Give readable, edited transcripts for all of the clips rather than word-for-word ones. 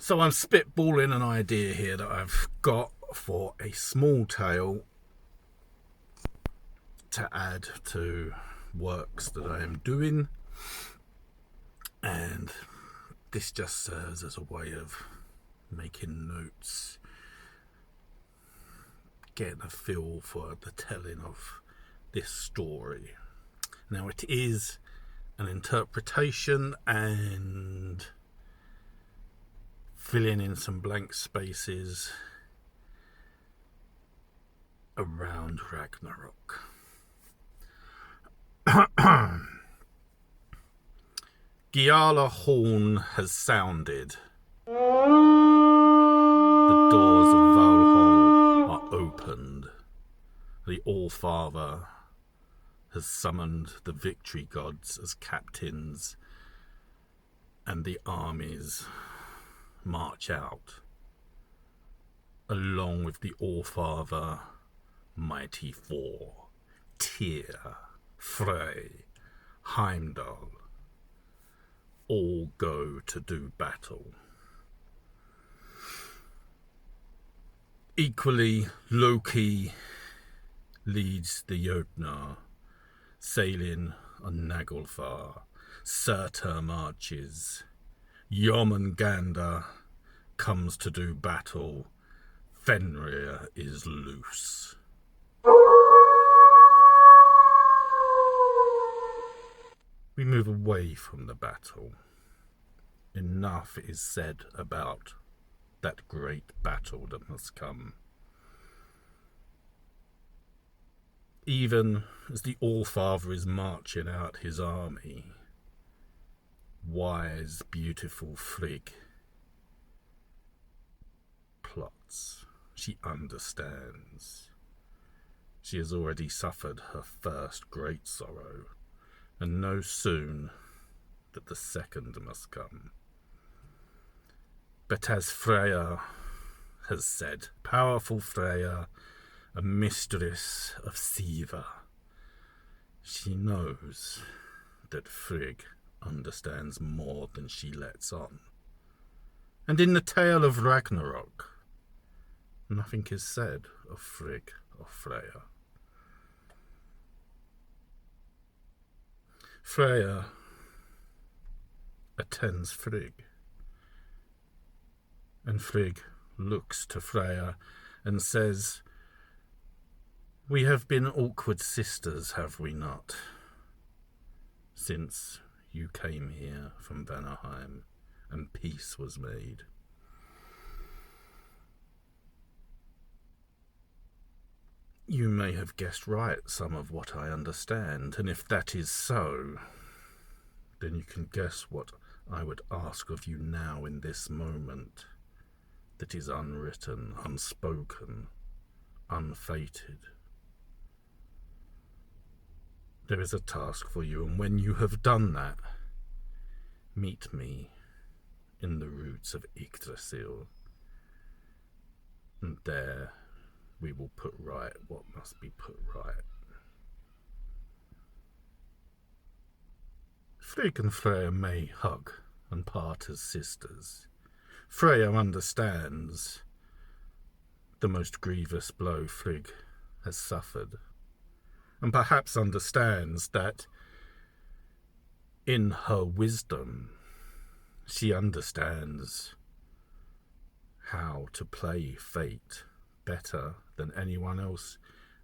So I'm spitballing an idea here that I've got for a small tale to add to works that I am doing, and this just serves as a way of making notes, getting a feel for the telling of this story. Now, it is an interpretation and filling in some blank spaces around Ragnarok. Giala horn has sounded. The doors of Valhall are opened. The All-Father has summoned the victory gods as captains, and the armies march out. Along with the All-Father, mighty four, Tyr, Frey, Heimdall, all go to do battle. Equally, Loki leads the Jotnar, sailing on Naglfar. Surtur marches. Jormungandr comes to do battle. Fenrir is loose. We move away from the battle. Enough is said about that great battle that must come. Even as the All-Father is marching out his army, wise, beautiful Frigg plots. She understands. She has already suffered her first great sorrow, and knows soon that the second must come. But as Freya has said, powerful Freya, a mistress of Siva, she knows that Frigg understands more than she lets on. And in the tale of Ragnarok, nothing is said of Frigg or Freya. Freya attends Frigg, and Frigg looks to Freya and says, "We have been awkward sisters, have we not, since you came here from Vanaheim and peace was made?" You may have guessed right some of what I understand, and if that is so, then you can guess what I would ask of you now in this moment that is unwritten, unspoken, unfated. There is a task for you, and when you have done that, meet me in the roots of Yggdrasil, and there we will put right what must be put right. Frigg and Freya may hug and part as sisters. Freya understands the most grievous blow Frigg has suffered, and perhaps understands that in her wisdom she understands how to play fate better than anyone else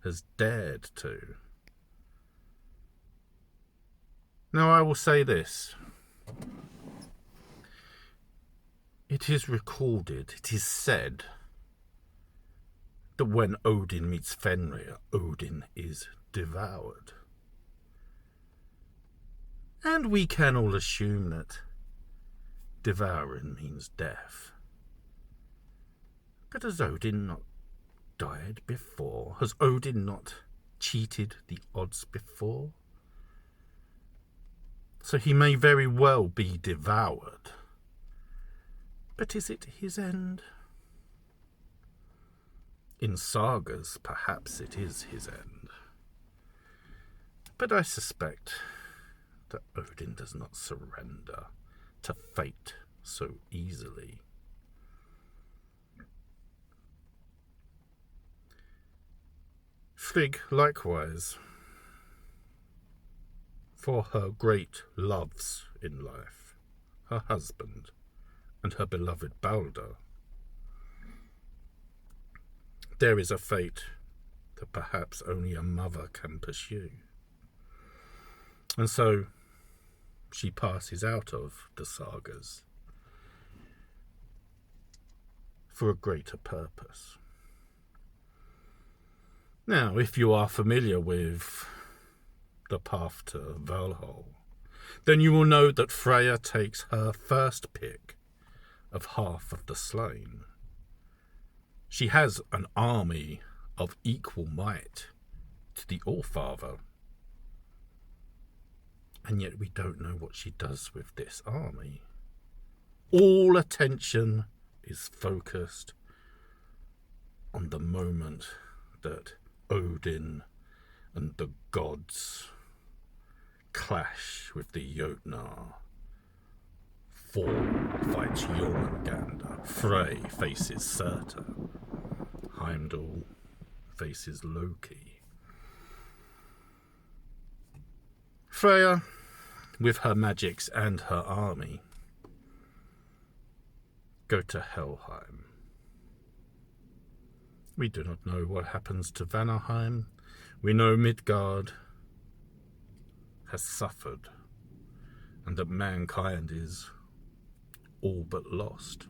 has dared to. Now, I will say this. It is recorded, it is said, that when Odin meets Fenrir, Odin is devoured. And we can all assume that devouring means death. But has Odin not died before? Has Odin not cheated the odds before? So he may very well be devoured. But is it his end? In sagas, perhaps it is his end. But I suspect that Odin does not surrender to fate so easily. Frigg likewise, for her great loves in life, her husband and her beloved Balder, there is a fate that perhaps only a mother can pursue. And so she passes out of the sagas for a greater purpose. Now, if you are familiar with the path to Valhalla, then you will know that Freya takes her first pick of half of the slain. She has an army of equal might to the Allfather, and yet we don't know what she does with this army. All attention is focused on the moment that Odin and the gods clash with the Jotnar. Thor fights Jormungandr. Frey faces Surtur. Heimdall faces Loki. Freya, with her magics and her army, go to Helheim. We do not know what happens to Vanaheim. We know Midgard has suffered, and that mankind is all but lost,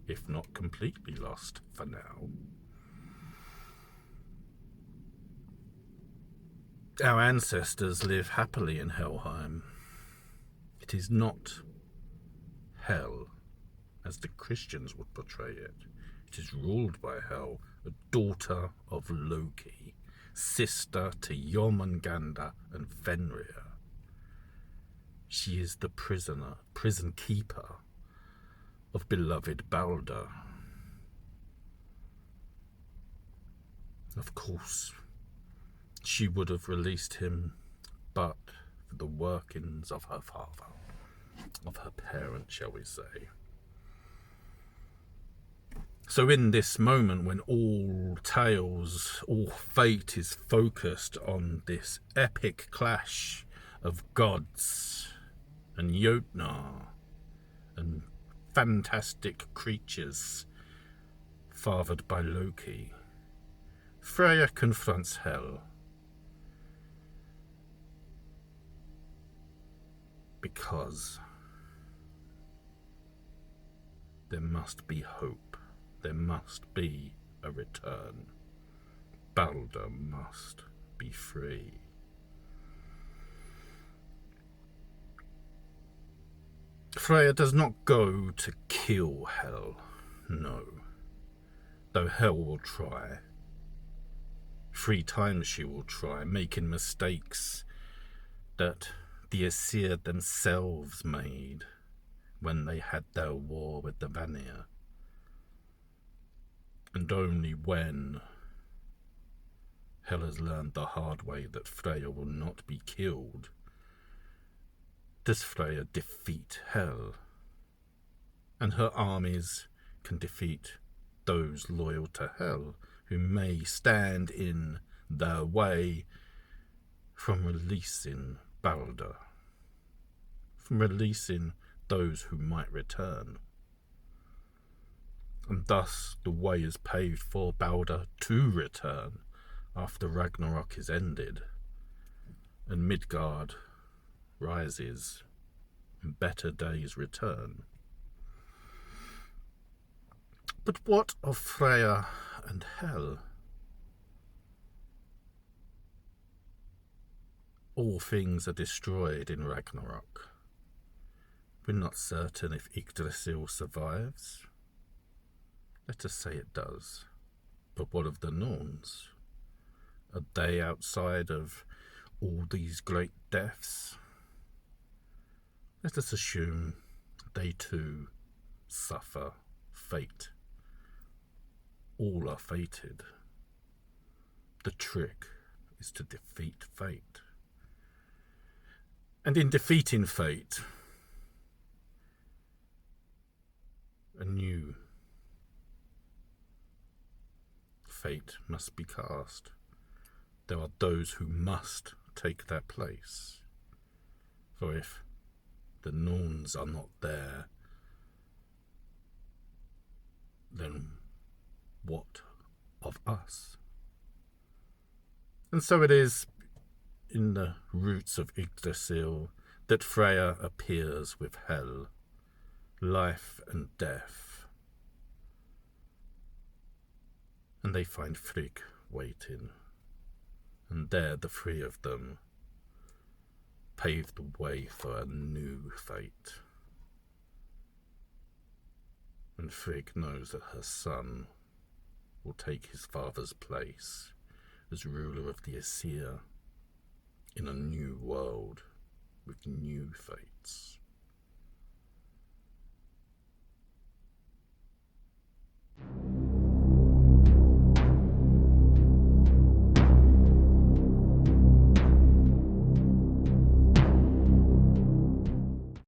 if not completely lost for now. Our ancestors live happily in Helheim. It is not hell, as the Christians would portray it. It is ruled by Hel, a daughter of Loki, sister to Jormungandr and Fenrir. She is the prison keeper of beloved Balder. Of course, she would have released him, but for the workings of her father, of her parent, shall we say. So in this moment when all tales, all fate is focused on this epic clash of gods and Jotnar and fantastic creatures fathered by Loki, Freya confronts Hel because there must be hope. There must be a return. Balder must be free. Freya does not go to kill Hel, no, though Hel will try. 3 times she will try, making mistakes that the Aesir themselves made when they had their war with the Vanir. And only when Hel has learned the hard way that Freya will not be killed does Freya defeat Hel, and her armies can defeat those loyal to Hel who may stand in their way from releasing Balder, from releasing those who might return. And thus the way is paved for Balder to return after Ragnarok is ended, and Midgard rises and better days return. But what of Freya and Hel? All things are destroyed in Ragnarok. We're not certain if Yggdrasil survives. Let us say it does. But what of the Norns? Are they outside of all these great deaths? Let us assume they too suffer fate. All are fated. The trick is to defeat fate. And in defeating fate, a new fate must be cast. there are those who must take their place. For if the Norns are not there, then what of us? And so it is in the roots of Yggdrasil that Freya appears with Hel, life and death. And they find Frigg waiting, and there the three of them pave the way for a new fate. And Frigg knows that her son will take his father's place as ruler of the Aesir in a new world with new fates.